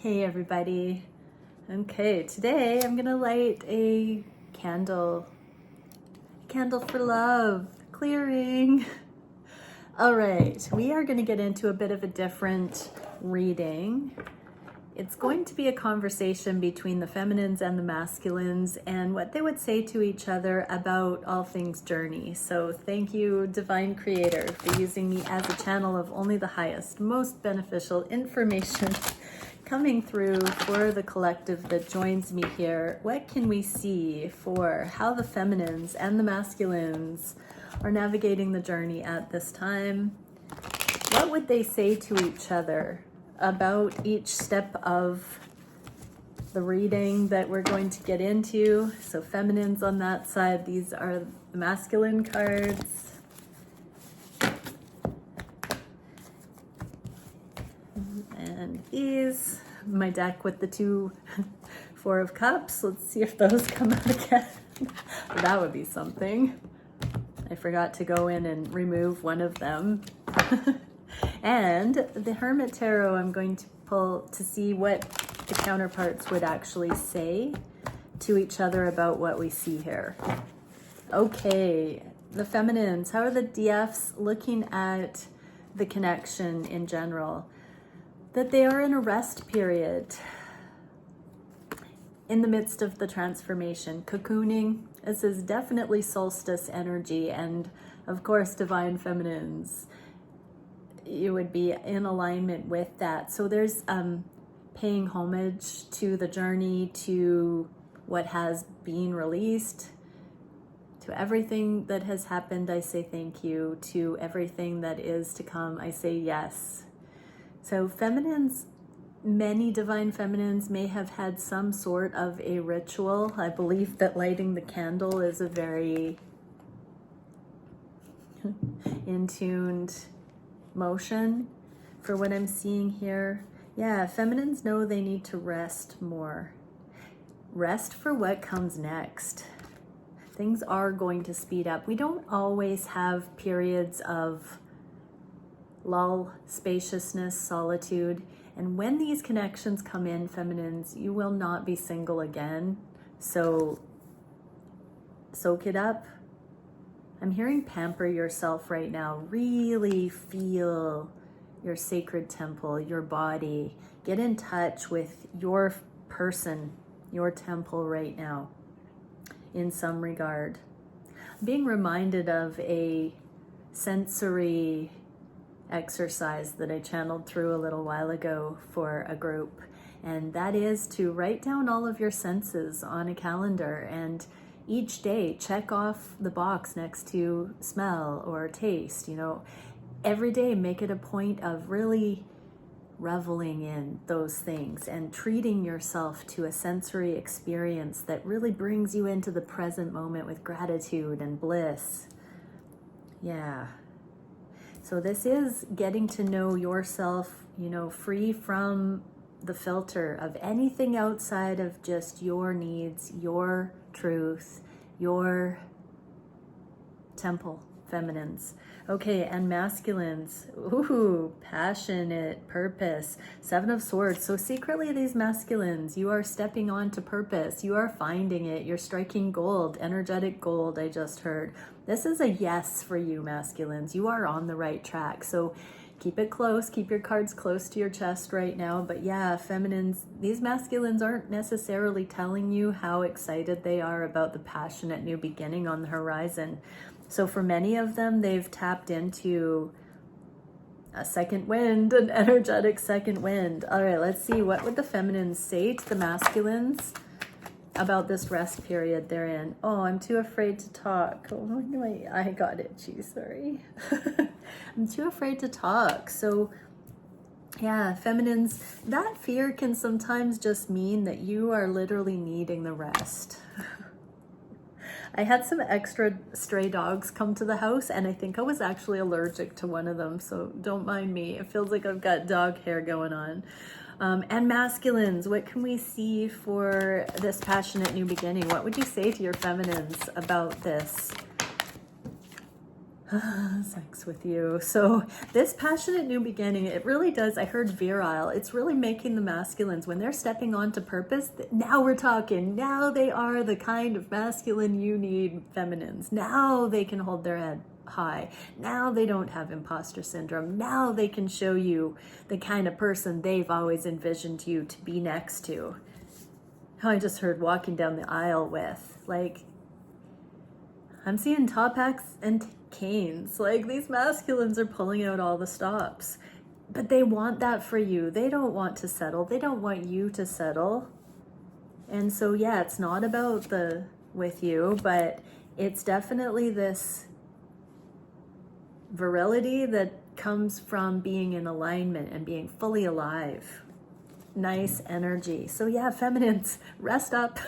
Hey everybody. Okay, today I'm gonna light a candle for love, clearing. All right, we are gonna get into a bit of a different reading. It's going to be a conversation between the feminines and the masculines and what they would say to each other about all things journey. So thank you, Divine Creator, for using me as a channel of only the highest, most beneficial information coming through for the collective that joins me here. What can we see for how the feminines and the masculines are navigating the journey at this time? What would they say to each other about each step of the reading that we're going to get into? So feminines on that side, these are the masculine cards. And these, my deck with the two Four of Cups. Let's see if those come out again. That would be something. I forgot to go in and remove one of them. And the Hermetic Tarot, I'm going to pull to see what the counterparts would actually say to each other about what we see here. Okay, the feminines, how are the DFs looking at the connection in general? That they are in a rest period in the midst of the transformation, cocooning. This is definitely solstice energy, and of course, divine feminines, you would be in alignment with that. So there's paying homage to the journey, to what has been released, to everything that has happened. I say thank you. To everything that is to come, I say yes. So feminines, many divine feminines may have had some sort of a ritual. I believe that lighting the candle is a very in-tuned motion for what I'm seeing here. Yeah, feminines know they need to rest more. Rest for what comes next. Things are going to speed up. We don't always have periods of lull, spaciousness, solitude. And when these connections come in, feminines, you will not be single again. So soak it up. I'm hearing pamper yourself right now. Really feel your sacred temple, your body. Get in touch with your person, your temple right now in some regard. I'm being reminded of a sensory exercise that I channeled through a little while ago for a group, and that is to write down all of your senses on a calendar, and each day check off the box next to smell or taste. You know, every day make it a point of really reveling in those things and treating yourself to a sensory experience that really brings you into the present moment with gratitude and bliss. Yeah. So this is getting to know yourself, you know, free from the filter of anything outside of just your needs, your truth, your temple, feminines. Okay, and masculines. Ooh, passionate, purpose. Seven of Swords. So secretly, these masculines, you are stepping on to purpose. You are finding it. You're striking gold, energetic gold, I just heard. This is a yes for you, masculines. You are on the right track. So keep it close. Keep your cards close to your chest right now. But yeah, feminines, these masculines aren't necessarily telling you how excited they are about the passionate new beginning on the horizon. So for many of them, they've tapped into a second wind, an energetic second wind. All right, let's see. What would the feminines say to the masculines about this rest period they're in? Oh, I'm too afraid to talk. Oh my, I got it. Geez, sorry. I'm too afraid to talk. So yeah, feminines, that fear can sometimes just mean that you are literally needing the rest. I had some extra stray dogs come to the house, and I think I was actually allergic to one of them, so don't mind me. It feels like I've got dog hair going on. And masculines, what can we see for this passionate new beginning? What would you say to your feminines about this? Sex with you. So this passionate new beginning, it really does. I heard virile. It's really making the masculines, when they're stepping onto purpose, now we're talking. Now they are the kind of masculine you need, feminines. Now they can hold their head high. Now they don't have imposter syndrome. Now they can show you the kind of person they've always envisioned you to be next to. How I just heard walking down the aisle with, like, I'm seeing top hats and canes. Like, these masculines are pulling out all the stops. But they want that for you. They don't want to settle. They don't want you to settle. And so, yeah, it's not about the with you, but it's definitely this virility that comes from being in alignment and being fully alive. Nice energy. So, yeah, feminines, rest up.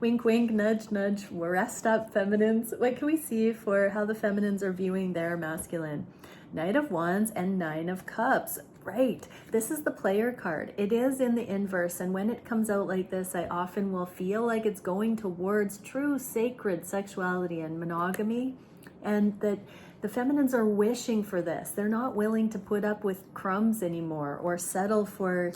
Wink, wink, nudge, nudge, rest up, feminines. What can we see for how the feminines are viewing their masculine? Knight of Wands and Nine of Cups. Right. This is the player card. It is in the inverse. And when it comes out like this, I often will feel like it's going towards true sacred sexuality and monogamy. And that the feminines are wishing for this. They're not willing to put up with crumbs anymore or settle for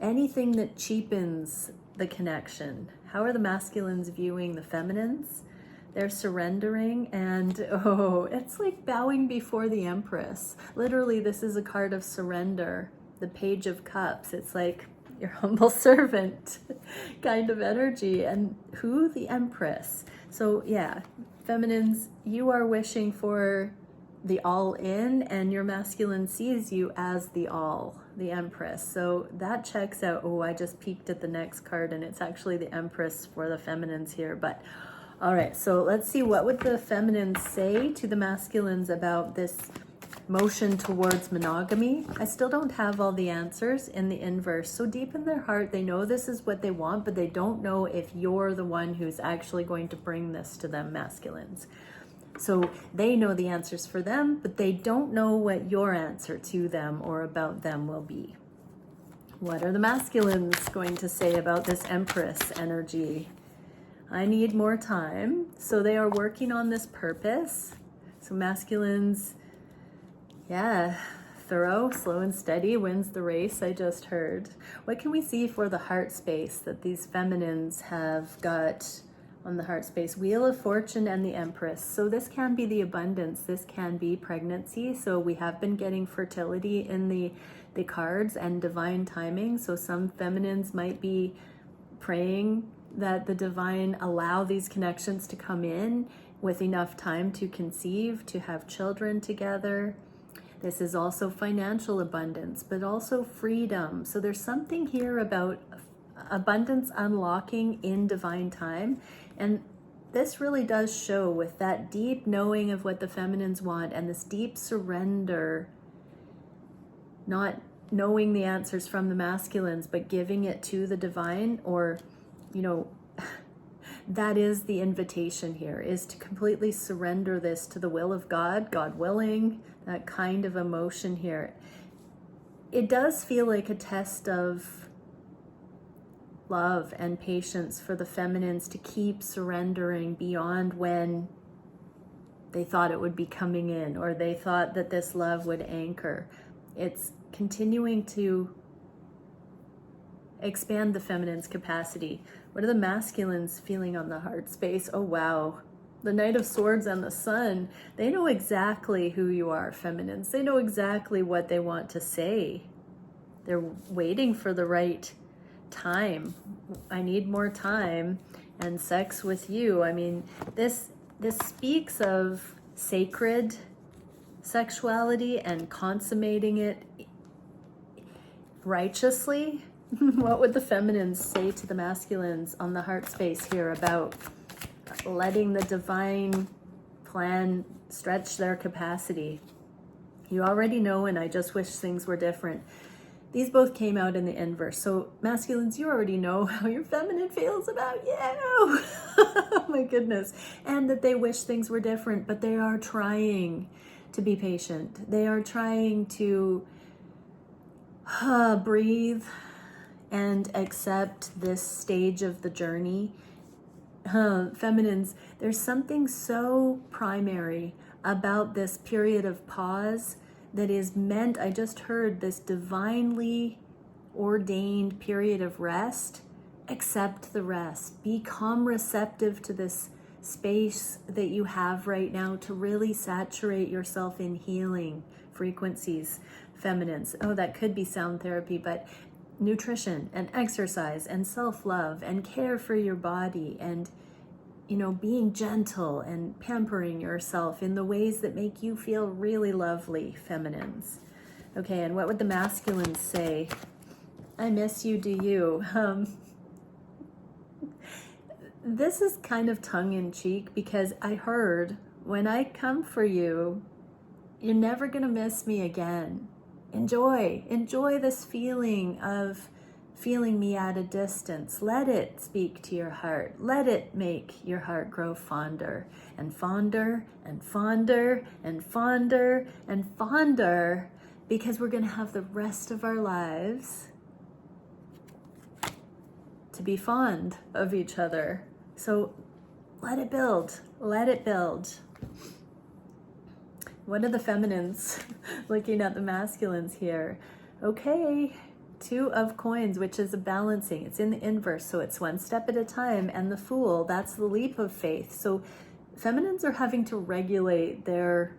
anything that cheapens the connection. How are the masculines viewing the feminines? They're surrendering, and oh, it's like bowing before the Empress. Literally, this is a card of surrender. The Page of Cups. It's like your humble servant kind of energy. And who? The Empress. So yeah, feminines, you are wishing for the all in, and your masculine sees you as the all, the Empress. So that checks out. Oh, I just peeked at the next card and it's actually the Empress for the feminines here. But all right, so let's see, what would the feminines say to the masculines about this motion towards monogamy? I still don't have all the answers in the inverse. So deep in their heart, they know this is what they want, but they don't know if you're the one who's actually going to bring this to them, masculines. So they know the answers for them, but they don't know what your answer to them or about them will be. What are the masculines going to say about this Empress energy? I need more time. So they are working on this purpose. So masculines, yeah, thorough, slow and steady wins the race, I just heard. What can we see for the heart space that these feminines have got on the heart space? Wheel of Fortune and the Empress. So this can be the abundance. This can be pregnancy. So we have been getting fertility in the cards and divine timing. So some feminines might be praying that the divine allow these connections to come in with enough time to conceive, to have children together. This is also financial abundance, but also freedom. So there's something here about abundance unlocking in divine time. And this really does show with that deep knowing of what the feminines want and this deep surrender, not knowing the answers from the masculines, but giving it to the divine, or, you know, that is the invitation here, is to completely surrender this to the will of God, God willing, that kind of emotion here. It does feel like a test of love and patience for the feminines to keep surrendering beyond when they thought it would be coming in, or they thought that this love would anchor. It's continuing to expand the feminine's capacity. What are the masculines feeling on the heart space? Oh, wow. The Knight of Swords and the Sun. They know exactly who you are, feminines. They know exactly what they want to say. They're waiting for the right time. I need more time and sex with you. I mean, this speaks of sacred sexuality and consummating it righteously. What would the feminines say to the masculines on the heart space here about letting the divine plan stretch their capacity? You already know, and I just wish things were different. These both came out in the inverse. So masculines, you already know how your feminine feels about you. Oh my goodness. And that they wish things were different, but they are trying to be patient. They are trying to breathe and accept this stage of the journey. Feminines, there's something so primary about this period of pause that is meant, I just heard this divinely ordained period of rest. Accept the rest. Become receptive to this space that you have right now to really saturate yourself in healing frequencies, feminines. Oh, that could be sound therapy, but nutrition and exercise and self-love and care for your body and, you know, being gentle and pampering yourself in the ways that make you feel really lovely, feminines. Okay, and what would the masculines say? I miss you, do you? This is kind of tongue-in-cheek because I heard, when I come for you, you're never gonna miss me again. Enjoy this feeling of feeling me at a distance. Let it speak to your heart. Let it make your heart grow fonder and fonder and fonder and fonder and fonder, because we're gonna have the rest of our lives to be fond of each other. So let it build, let it build. What are the feminines looking at the masculines here? Okay, 2 of coins, which is a balancing. It's in the inverse, so it's one step at a time. And the Fool, that's the leap of faith. So feminines are having to regulate their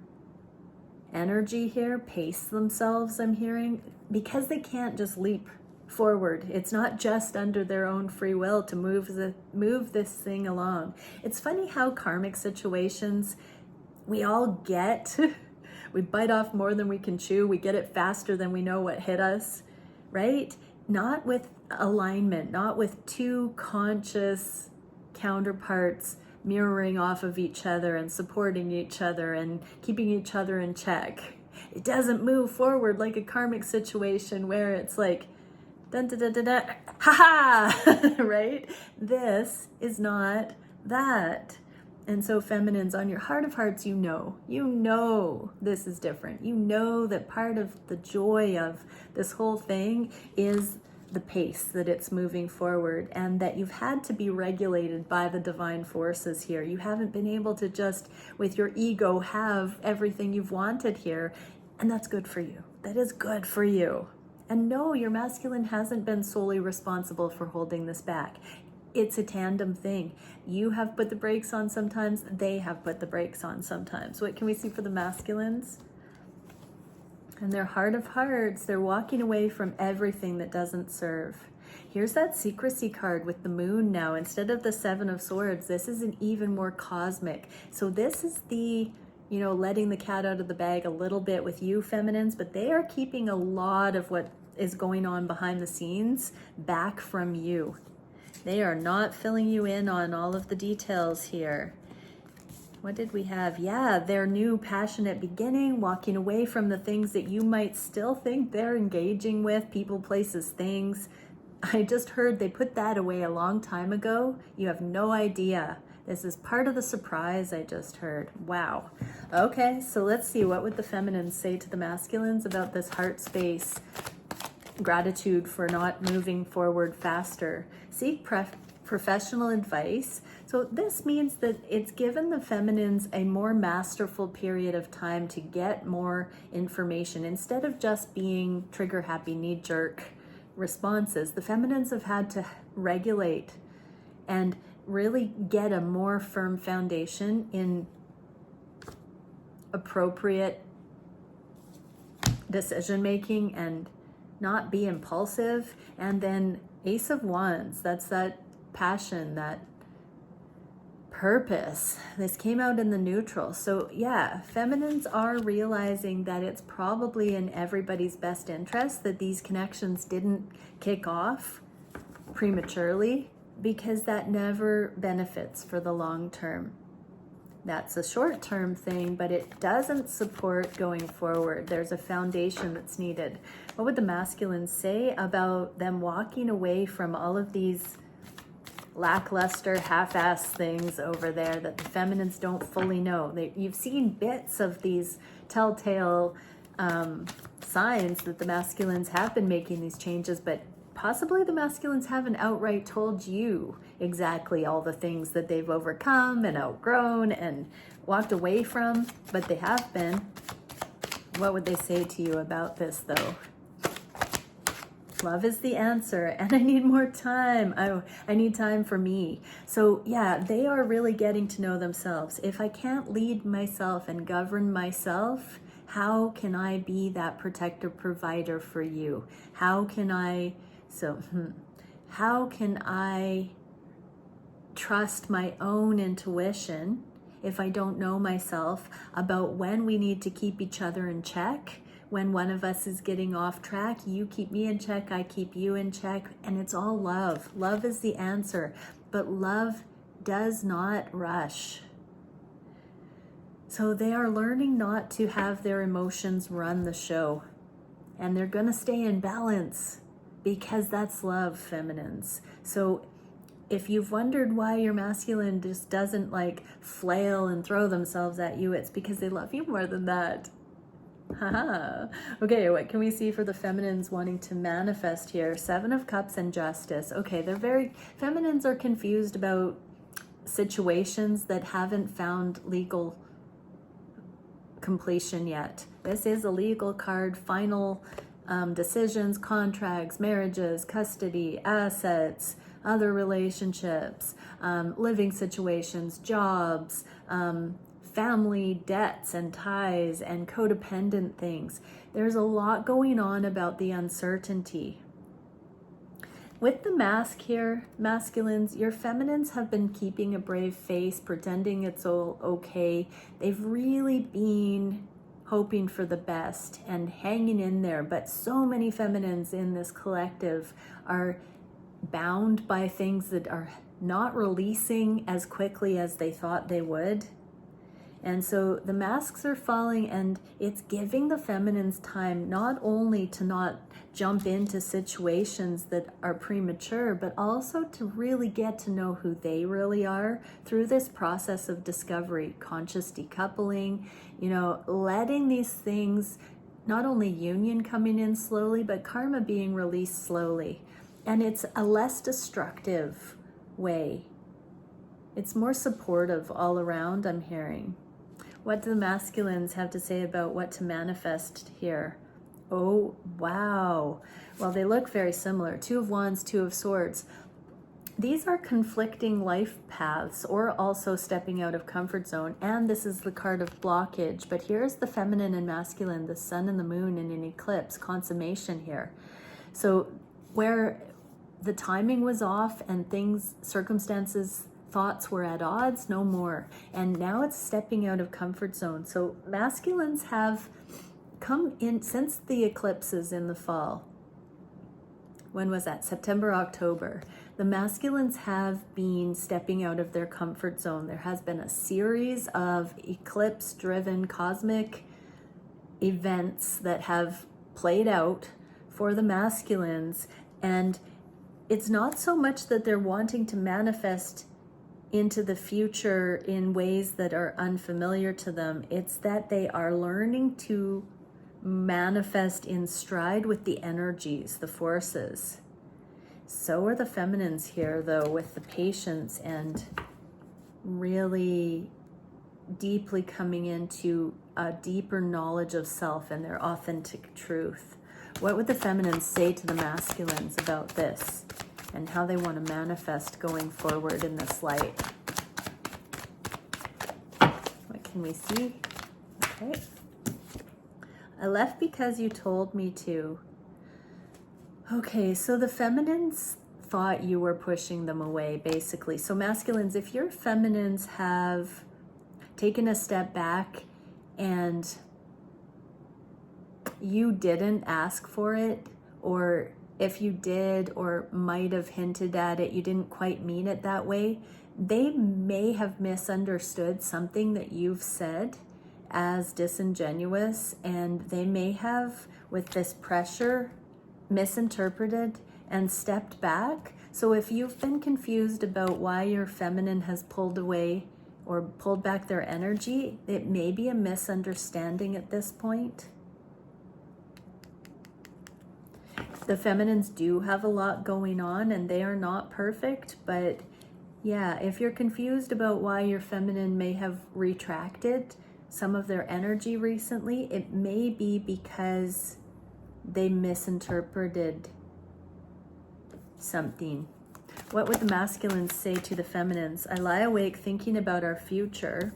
energy here, pace themselves, I'm hearing, because they can't just leap forward. It's not just under their own free will to move this thing along. It's funny how karmic situations we all get, we bite off more than we can chew, we get it faster than we know what hit us, right? Not with alignment, not with 2 conscious counterparts mirroring off of each other and supporting each other and keeping each other in check. It doesn't move forward like a karmic situation where it's like, dun, dun, dun, dun, dun, ha ha, right? This is not that. And so feminines, on your heart of hearts, you know this is different. You know that part of the joy of this whole thing is the pace that it's moving forward, and that you've had to be regulated by the divine forces here. You haven't been able to just, with your ego, have everything you've wanted here. And that's good for you. That is good for you. And no, your masculine hasn't been solely responsible for holding this back. It's a tandem thing. You have put the brakes on sometimes, they have put the brakes on sometimes. What can we see for the masculines? And their heart of hearts, they're walking away from everything that doesn't serve. Here's that secrecy card with the moon now. Instead of the 7 of Swords, this is an even more cosmic. So this is the, you know, letting the cat out of the bag a little bit with you, feminines, but they are keeping a lot of what is going on behind the scenes back from you. They are not filling you in on all of the details here. What did we have? Yeah, their new passionate beginning, walking away from the things that you might still think they're engaging with, people, places, things. I just heard they put that away a long time ago. You have no idea. This is part of the surprise I just heard. Wow. Okay, so let's see. What would the feminines say to the masculines about this heart space? Gratitude for not moving forward faster. Seek professional advice. So this means that it's given the feminines a more masterful period of time to get more information. Instead of just being trigger happy, knee-jerk responses, the feminines have had to regulate and really get a more firm foundation in appropriate decision making and not be impulsive. And then Ace of Wands, that's that passion, that purpose. This came out in the neutral. So yeah, feminines are realizing that it's probably in everybody's best interest that these connections didn't kick off prematurely, because that never benefits for the long term. That's a short-term thing, but it doesn't support going forward. There's a foundation that's needed. What would the masculines say about them walking away from all of these lackluster, half-ass things over there that the feminines don't fully know? You've seen bits of these telltale signs that the masculines have been making these changes, but possibly the masculines haven't outright told you exactly all the things that they've overcome and outgrown and walked away from, but they have been. What would they say to you about this, though? Love is the answer, and I need more time. I need time for me. So yeah, they are really getting to know themselves. If I can't lead myself and govern myself, how can I be that protector provider for you? How can I trust my own intuition if I don't know myself about when we need to keep each other in check? When one of us is getting off track, you keep me in check, I keep you in check, and it's all love. Love is the answer, but love does not rush. So they are learning not to have their emotions run the show, and they're gonna stay in balance because that's love, feminines. So if you've wondered why your masculine just doesn't like flail and throw themselves at you, it's because they love you more than that. Haha. Okay, what can we see for the feminines wanting to manifest here? 7 of Cups and Justice. Okay, feminines are confused about situations that haven't found legal completion yet. This is a legal card. Final decisions, contracts, marriages, custody, assets, other relationships, living situations, jobs, family debts and ties and codependent things. There's a lot going on about the uncertainty. With the mask here, masculines, your feminines have been keeping a brave face, pretending it's all okay. They've really been hoping for the best and hanging in there, but so many feminines in this collective are bound by things that are not releasing as quickly as they thought they would. And so the masks are falling, and it's giving the feminines time not only to not jump into situations that are premature, but also to really get to know who they really are through this process of discovery, conscious decoupling, letting these things, not only union coming in slowly, but karma being released slowly. And it's a less destructive way. It's more supportive all around, I'm hearing. What do the masculines have to say about what to manifest here? Oh, wow. Well, they look very similar. 2 of Wands, 2 of Swords. These are conflicting life paths, or also stepping out of comfort zone. And this is the card of blockage. But here's the feminine and masculine, the sun and the moon in an eclipse, consummation here. So where the timing was off and circumstances, thoughts were at odds, no more. And now it's stepping out of comfort zone. So masculines have come in since the eclipses in the fall. When was that? September, October. The masculines have been stepping out of their comfort zone. There has been a series of eclipse-driven cosmic events that have played out for the masculines. And it's not so much that they're wanting to manifest into the future in ways that are unfamiliar to them. It's that they are learning to manifest in stride with the energies, the forces. So are the feminines here, though, with the patience and really deeply coming into a deeper knowledge of self and their authentic truth. What would the feminines say to the masculines about this and how they want to manifest going forward in this light? What can we see? Okay. I left because you told me to. Okay, so the feminines thought you were pushing them away, basically. So masculines, if your feminines have taken a step back and you didn't ask for it, or if you did or might have hinted at it, you didn't quite mean it that way, they may have misunderstood something that you've said as disingenuous, and they may have, with this pressure, misinterpreted and stepped back. So if you've been confused about why your feminine has pulled away or pulled back their energy, it may be a misunderstanding at this point. The feminines do have a lot going on and they are not perfect, but yeah, if you're confused about why your feminine may have retracted some of their energy recently, it may be because they misinterpreted something. What would the masculines say to the feminines? I lie awake thinking about our future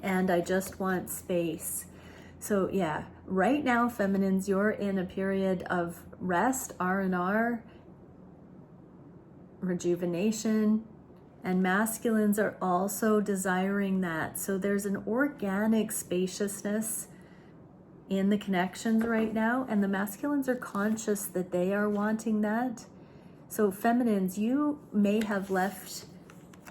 and I just want space. So yeah, right now, feminines, you're in a period of rest, R&R, rejuvenation, and masculines are also desiring that. So there's an organic spaciousness in the connections right now, and the masculines are conscious that they are wanting that. So feminines, you may have left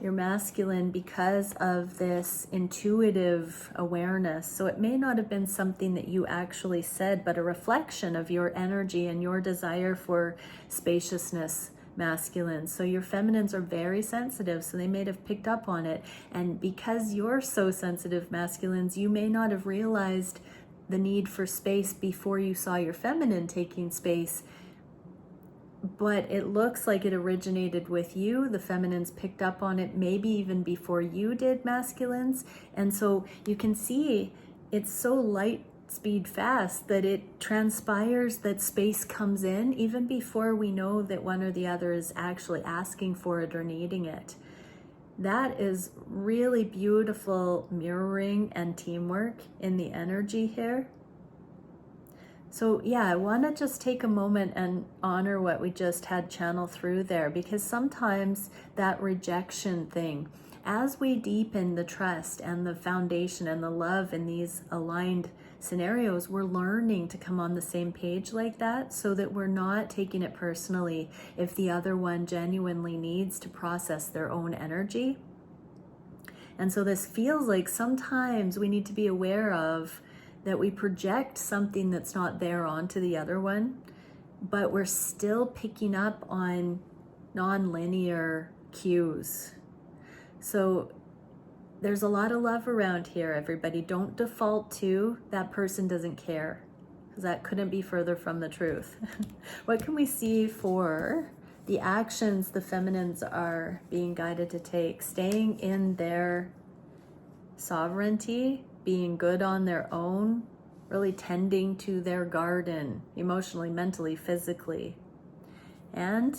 your masculine because of this intuitive awareness. So it may not have been something that you actually said, but a reflection of your energy and your desire for spaciousness, masculine. So your feminines are very sensitive, so they may have picked up on it. And because you're so sensitive, masculines, you may not have realized the need for space before you saw your feminine taking space. But it looks like it originated with you. The feminines picked up on it maybe even before you did, masculines. And so you can see it's so light speed fast that it transpires that space comes in even before we know that one or the other is actually asking for it or needing it. That is really beautiful mirroring and teamwork in the energy here. So yeah, I want to just take a moment and honor what we just had channel through there, because sometimes that rejection thing, as we deepen the trust and the foundation and the love in these aligned scenarios, we're learning to come on the same page like that, so that we're not taking it personally if the other one genuinely needs to process their own energy. And so this feels like sometimes we need to be aware of that we project something that's not there onto the other one, but we're still picking up on non-linear cues. So there's a lot of love around here, everybody. Don't default to that person doesn't care, because that couldn't be further from the truth. What can we see for the actions the feminines are being guided to take? Staying in their sovereignty, being good on their own, really tending to their garden, emotionally, mentally, physically, and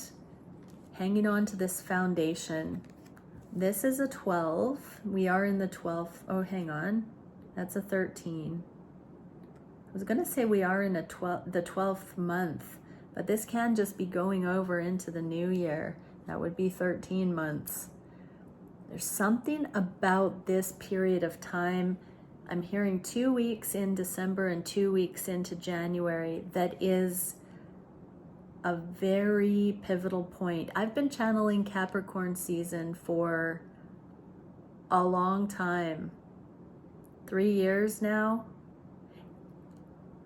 hanging on to this foundation. This is a 12. We are in the 12th. Oh, hang on. That's a 13. I was going to say we are in the 12th month, but this can just be going over into the new year. That would be 13 months. There's something about this period of time. I'm hearing 2 weeks in December and 2 weeks into January that is a very pivotal point. I've been channeling Capricorn season for a long time, 3 years now,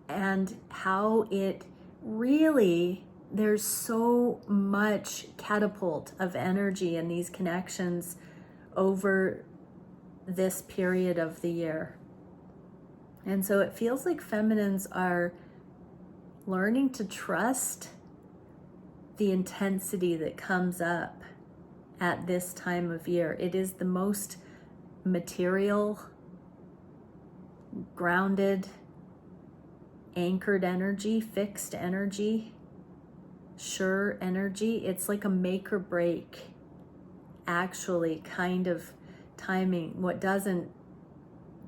and how it really, there's so much catapult of energy in these connections over this period of the year. And so it feels like feminines are learning to trust the intensity that comes up at this time of year. It is the most material, grounded, anchored energy, fixed energy, sure energy. It's like a make or break, actually, kind of timing. What doesn't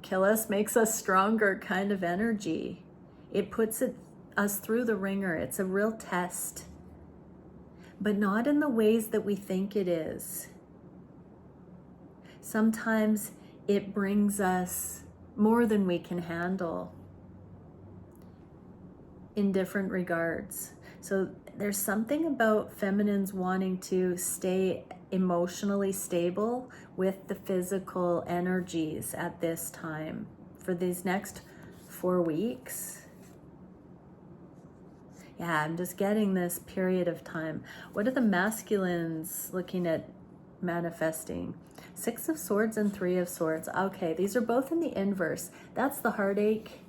kill us makes us stronger kind of energy. It puts us through the ringer. It's a real test, but not in the ways that we think it is. Sometimes it brings us more than we can handle in different regards. So there's something about feminines wanting to stay emotionally stable with the physical energies at this time for these next 4 weeks. Yeah, I'm just getting this period of time. What are the masculines looking at manifesting? 6 of Swords and 3 of Swords. Okay, these are both in the inverse. That's the heartache.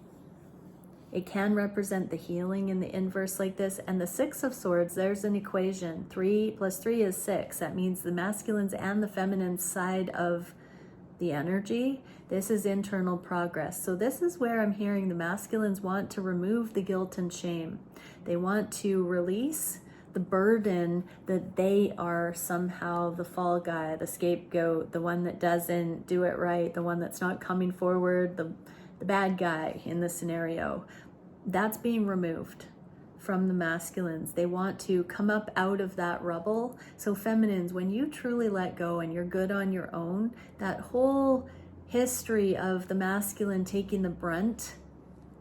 It can represent the healing in the inverse like this. And the Six of Swords, there's an equation. 3 + 3 is 6. That means the masculine's and the feminine side of the energy. This is internal progress. So this is where I'm hearing the masculines want to remove the guilt and shame. They want to release the burden that they are somehow the fall guy, the scapegoat, the one that doesn't do it right, the one that's not coming forward, the bad guy in the scenario. That's being removed from the masculines. They want to come up out of that rubble. So feminines, when you truly let go and you're good on your own, that whole history of the masculine taking the brunt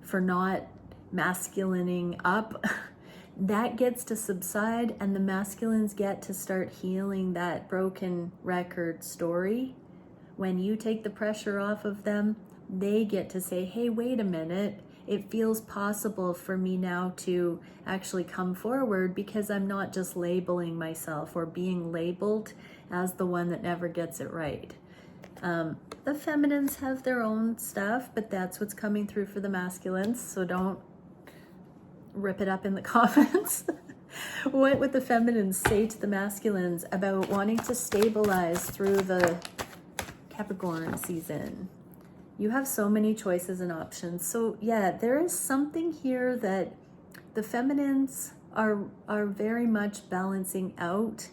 for not masculining up, that gets to subside, and the masculines get to start healing that broken record story. When you take the pressure off of them, they get to say, hey, wait a minute, it feels possible for me now to actually come forward because I'm not just labeling myself or being labeled as the one that never gets it right. The feminines have their own stuff, but that's what's coming through for the masculines, so don't rip it up in the comments. What would the feminines say to the masculines about wanting to stabilize through the Capricorn season? You have so many choices and options. So yeah, there is something here that the feminines are very much balancing out,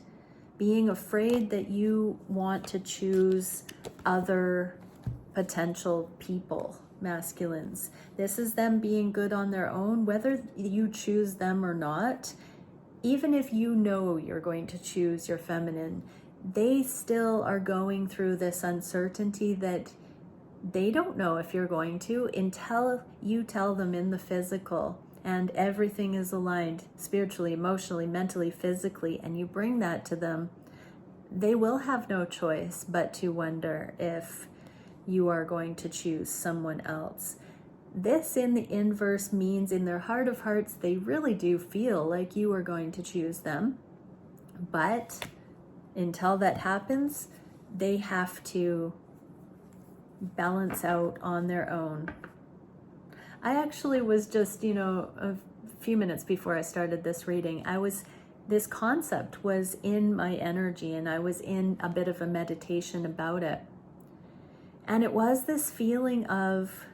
being afraid that you want to choose other potential people, masculines. This is them being good on their own, whether you choose them or not. Even if you know you're going to choose your feminine, they still are going through this uncertainty that they don't know if you're going to until you tell them in the physical and everything is aligned spiritually, emotionally, mentally, physically, and you bring that to them. They will have no choice but to wonder if you are going to choose someone else. This in the inverse means in their heart of hearts, they really do feel like you are going to choose them. But until that happens, they have to balance out on their own. I actually was just, a few minutes before I started this reading, this concept was in my energy and I was in a bit of a meditation about it. And it was this feeling of,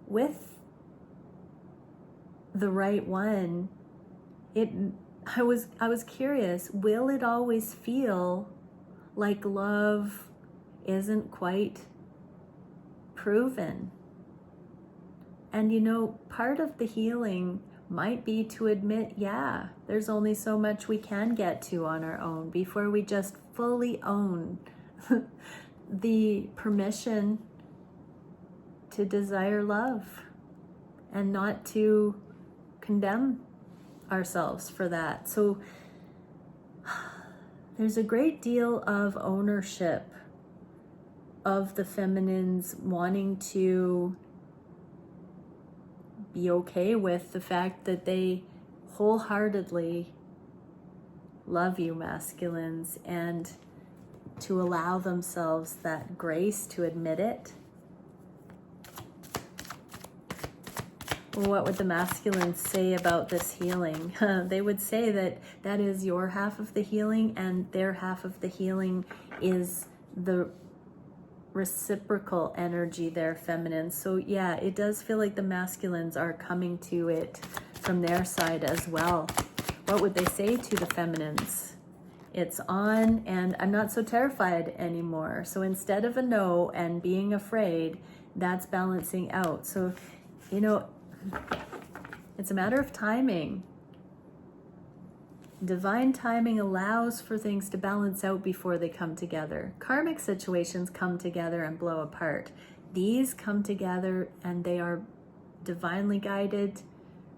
with the right one, I was curious, will it always feel like love isn't quite proven? And part of the healing might be to admit, yeah, there's only so much we can get to on our own before we just fully own the permission to desire love and not to condemn ourselves for that. So there's a great deal of ownership of the feminines wanting to be okay with the fact that they wholeheartedly love you, masculines, and to allow themselves that grace to admit it. What would the masculines say about this healing? They would say that that is your half of the healing, and their half of the healing is the reciprocal energy there, feminine. So yeah, it does feel like the masculines are coming to it from their side as well. What would they say to the feminines? It's on, and I'm not so terrified anymore. So instead of a no and being afraid, that's balancing out. So, it's a matter of timing. Divine timing allows for things to balance out before they come together. Karmic situations come together and blow apart. These come together and they are divinely guided.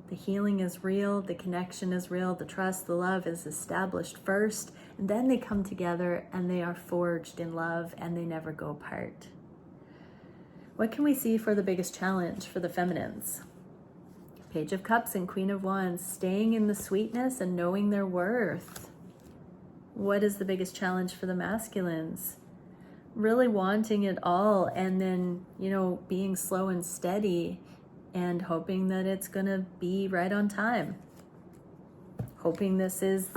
The healing is real, the connection is real, the trust, the love is established first, and then they come together and they are forged in love and they never go apart. What can we see for the biggest challenge for the feminines? Page of Cups and Queen of Wands, staying in the sweetness and knowing their worth. What is the biggest challenge for the masculines? Really wanting it all and then, being slow and steady and hoping that it's going to be right on time. Hoping this is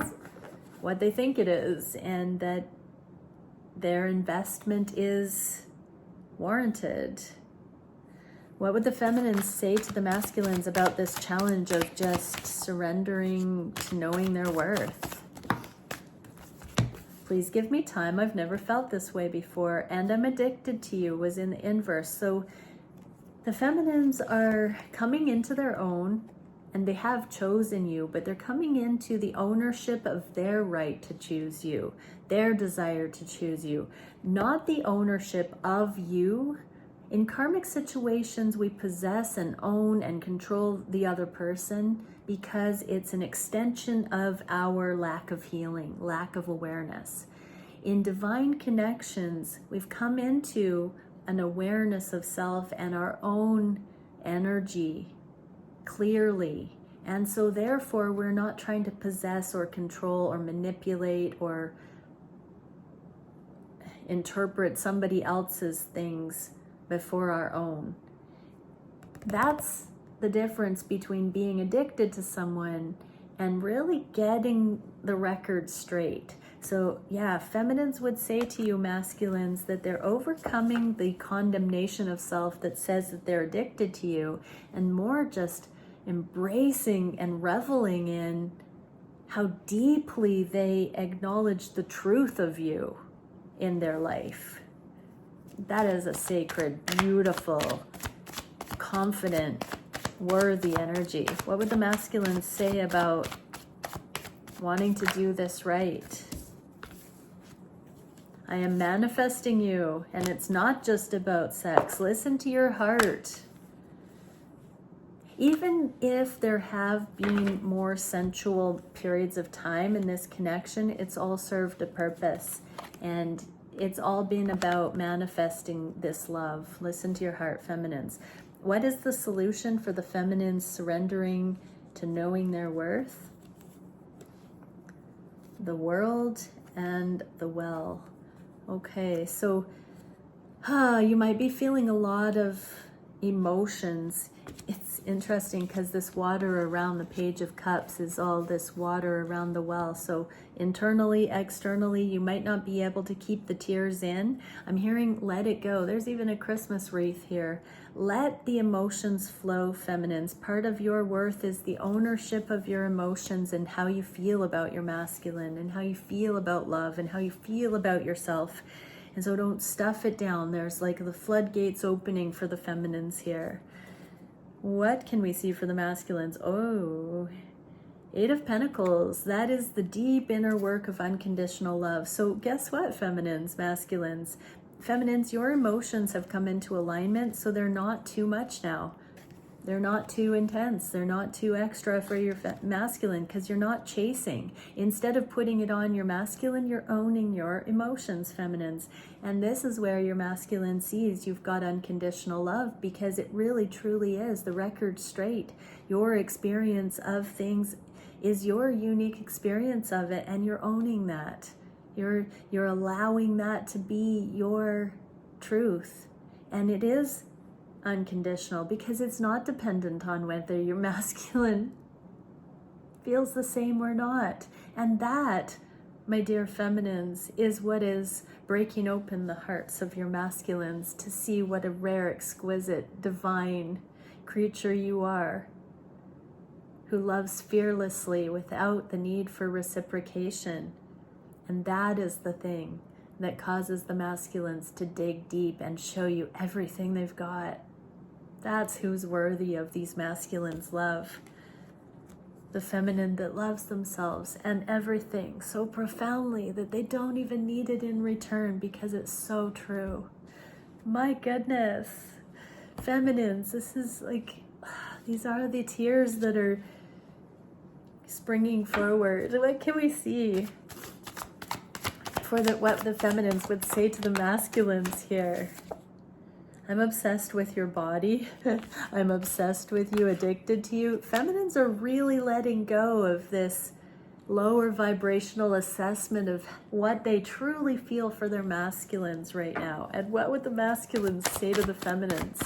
what they think it is and that their investment is warranted. What would the feminines say to the masculines about this challenge of just surrendering to knowing their worth? Please give me time. I've never felt this way before, and I'm addicted to you was in the inverse. So the feminines are coming into their own, and they have chosen you, but they're coming into the ownership of their right to choose you, their desire to choose you, not the ownership of you. In karmic situations, we possess and own and control the other person because it's an extension of our lack of healing, lack of awareness. In divine connections, we've come into an awareness of self and our own energy clearly. And so therefore, we're not trying to possess or control or manipulate or interpret somebody else's things before our own. That's the difference between being addicted to someone and really getting the record straight. So yeah, feminines would say to you, masculines, that they're overcoming the condemnation of self that says that they're addicted to you, and more just embracing and reveling in how deeply they acknowledge the truth of you in their life. That is a sacred, beautiful, confident, worthy energy. What would the masculines say about wanting to do this right? I am manifesting you, and it's not just about sex. Listen to your heart. Even if there have been more sensual periods of time in this connection, it's all served a purpose. And it's all been about manifesting this love. Listen to your heart, feminines. What is the solution for the feminines surrendering to knowing their worth? The world and the well. Okay, so you might be feeling a lot of emotions. It's interesting because this water around the Page of Cups is all this water around the well. So internally, externally, you might not be able to keep the tears in. I'm hearing let it go. There's even a Christmas wreath here. Let the emotions flow, feminines. Part of your worth is the ownership of your emotions and how you feel about your masculine and how you feel about love and how you feel about yourself. And so don't stuff it down. There's like the floodgates opening for the feminines here. What can we see for the masculines? Oh, Eight of Pentacles. That is the deep inner work of unconditional love. So guess what, feminines, masculines? Feminines, your emotions have come into alignment, so they're not too much now. They're not too intense. They're not too extra for your masculine because you're not chasing. Instead of putting it on your masculine, you're owning your emotions, feminines. And this is where your masculine sees you've got unconditional love because it really truly is the record straight. Your experience of things is your unique experience of it, and you're owning that. You're allowing that to be your truth. And it is unconditional because it's not dependent on whether your masculine feels the same or not. And that, my dear feminines, is what is breaking open the hearts of your masculines to see what a rare, exquisite, divine creature you are, who loves fearlessly without the need for reciprocation. And that is the thing that causes the masculines to dig deep and show you everything they've got. That's who's worthy of these masculines' love. The feminine that loves themselves and everything so profoundly that they don't even need it in return because it's so true. My goodness. Feminines, this is like, these are the tears that are springing forward. What can we see for what the feminines would say to the masculines here? I'm obsessed with your body. I'm obsessed with you, addicted to you. Feminines are really letting go of this lower vibrational assessment of what they truly feel for their masculines right now. And what would the masculines say to the feminines?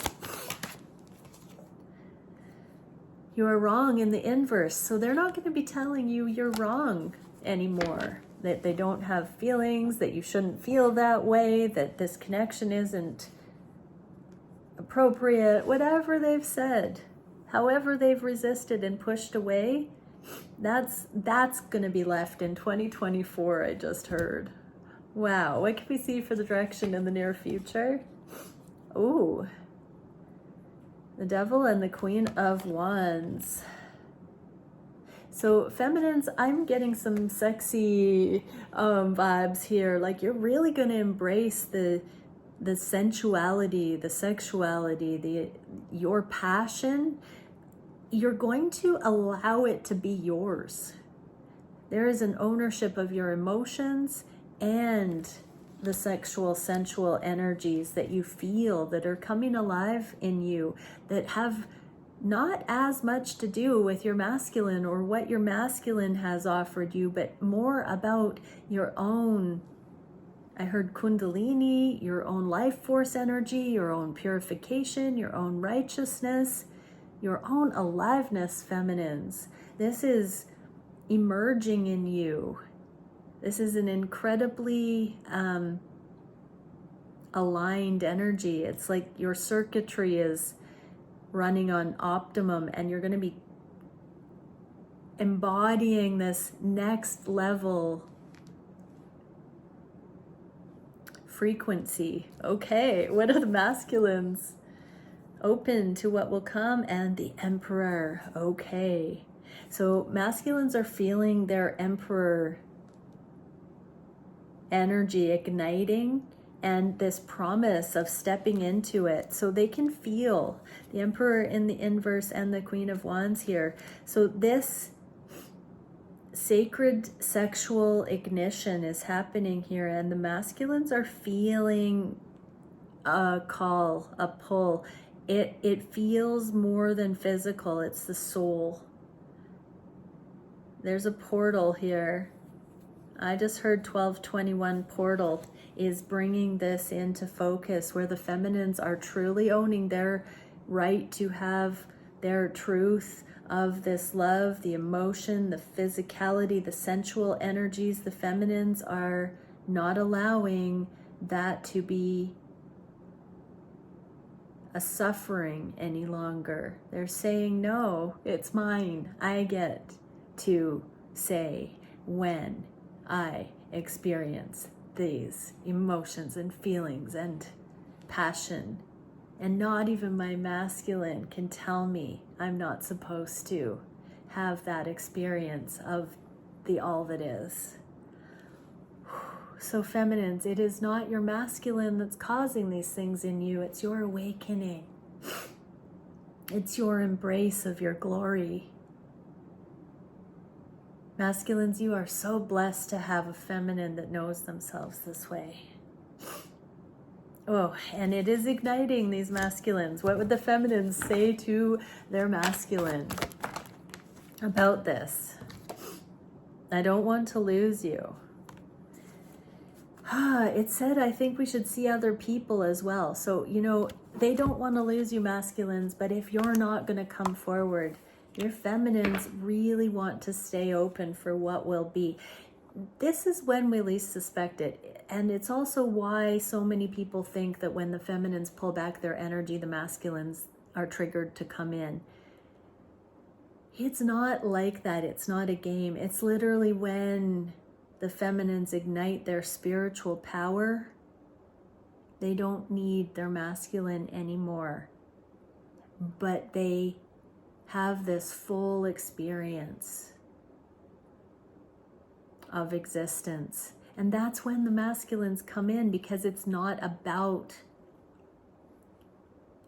You are wrong in the inverse. So they're not going to be telling you you're wrong anymore. That they don't have feelings, that you shouldn't feel that way, that this connection isn't appropriate, whatever they've said, however they've resisted and pushed away, that's going to be left in 2024, I just heard. Wow, what can we see for the direction in the near future? Ooh, the Devil and the Queen of Wands. So feminines, I'm getting some sexy vibes here. Like you're really going to embrace the sensuality, the sexuality, your passion. You're going to allow it to be yours. There is an ownership of your emotions and the sexual, sensual energies that you feel that are coming alive in you, that have not as much to do with your masculine or what your masculine has offered you, but more about your own, I heard Kundalini, your own life force energy, your own purification, your own righteousness, your own aliveness, feminines. This is emerging in you. This is an incredibly aligned energy. It's like your circuitry is running on optimum, and you're going to be embodying this next level frequency. Okay, what are the masculines? Open to what will come, and the Emperor. Okay, so masculines are feeling their Emperor energy igniting, and this promise of stepping into it. So they can feel the Emperor in the inverse and the Queen of Wands here. So this sacred sexual ignition is happening here, and the masculines are feeling a call, a pull. It feels more than physical. It's the soul. There's a portal here. I just heard 1221 portal is bringing this into focus, where the feminines are truly owning their right to have their truth of this love, the emotion, the physicality, the sensual energies. The feminines are not allowing that to be a suffering any longer. They're saying, no, it's mine. I get to say when I experience these emotions and feelings and passion, and not even my masculine can tell me I'm not supposed to have that experience of the all that is. So feminines, it is not your masculine that's causing these things in you. It's your awakening. It's your embrace of your glory. Masculines, you are so blessed to have a feminine that knows themselves this way. Oh, and it is igniting these masculines. What would the feminines say to their masculine about this? I don't want to lose you. It said, I think we should see other people as well. So, they don't want to lose you, masculines, but if you're not going to come forward, your feminines really want to stay open for what will be. This is when we least suspect it. And it's also why so many people think that when the feminines pull back their energy, the masculines are triggered to come in. It's not like that. It's not a game. It's literally when the feminines ignite their spiritual power, they don't need their masculine anymore. But they have this full experience of existence. And that's when the masculines come in, because it's not about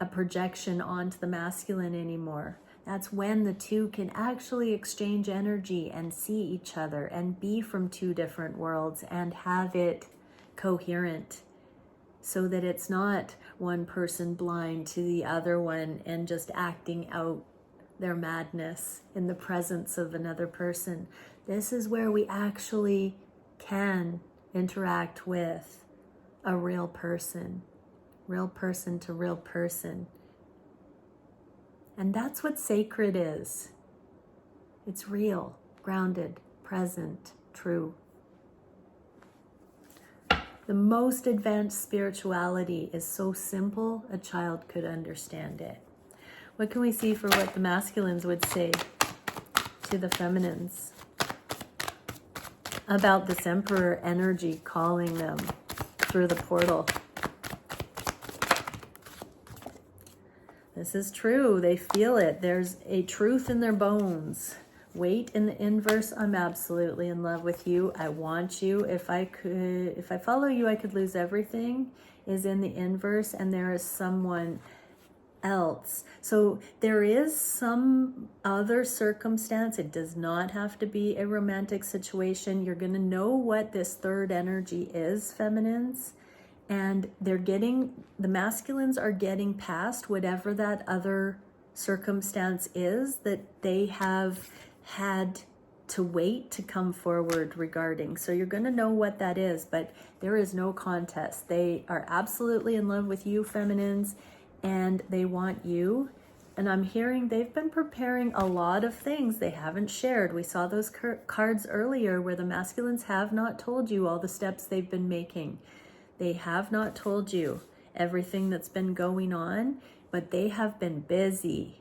a projection onto the masculine anymore. That's when the two can actually exchange energy and see each other and be from two different worlds and have it coherent, so that it's not one person blind to the other one and just acting out their madness in the presence of another person. This is where we actually can interact with a real person to real person. And that's what sacred is. It's real, grounded, present, true. The most advanced spirituality is so simple, a child could understand it. What can we see for what the masculines would say to the feminines about this Emperor energy calling them through the portal? This is true. They feel it. There's a truth in their bones. Wait in the inverse. I'm absolutely in love with you. I want you. If I follow you, I could lose everything is in the inverse, and there is someone else. So there is some other circumstance. It does not have to be a romantic situation. You're going to know what this third energy is, feminines. And the masculines are getting past whatever that other circumstance is that they have had to wait to come forward regarding. So you're going to know what that is, but there is no contest. They are absolutely in love with you, feminines, and they want you. And I'm hearing they've been preparing a lot of things they haven't shared. We saw those cards earlier where the masculines have not told you all the steps they've been making. They have not told you everything that's been going on, but they have been busy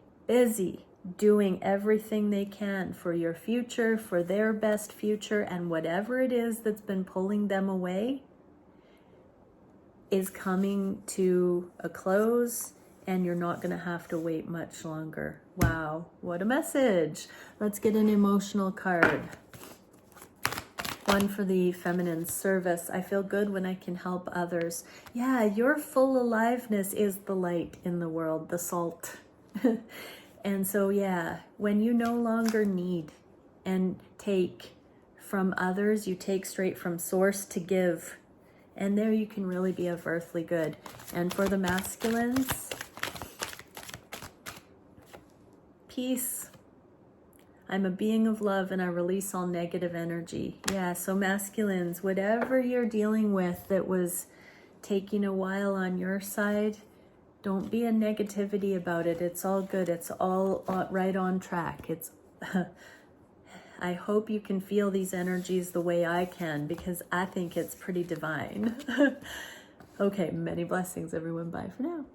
doing everything they can for your future, for their best future, and whatever it is that's been pulling them away is coming to a close, and you're not going to have to wait much longer. Wow, what a message. Let's get an emotional card. One for the feminine, service. I feel good when I can help others. Yeah, your full aliveness is the light in the world, the salt. And so, yeah, when you no longer need and take from others, you take straight from source to give. And there you can really be of earthly good. And for the masculines, peace. I'm a being of love and I release all negative energy. Yeah, so masculines, whatever you're dealing with that was taking a while on your side, don't be a negativity about it. It's all good. It's all right on track. I hope you can feel these energies the way I can, because I think it's pretty divine. Okay, many blessings, everyone. Bye for now.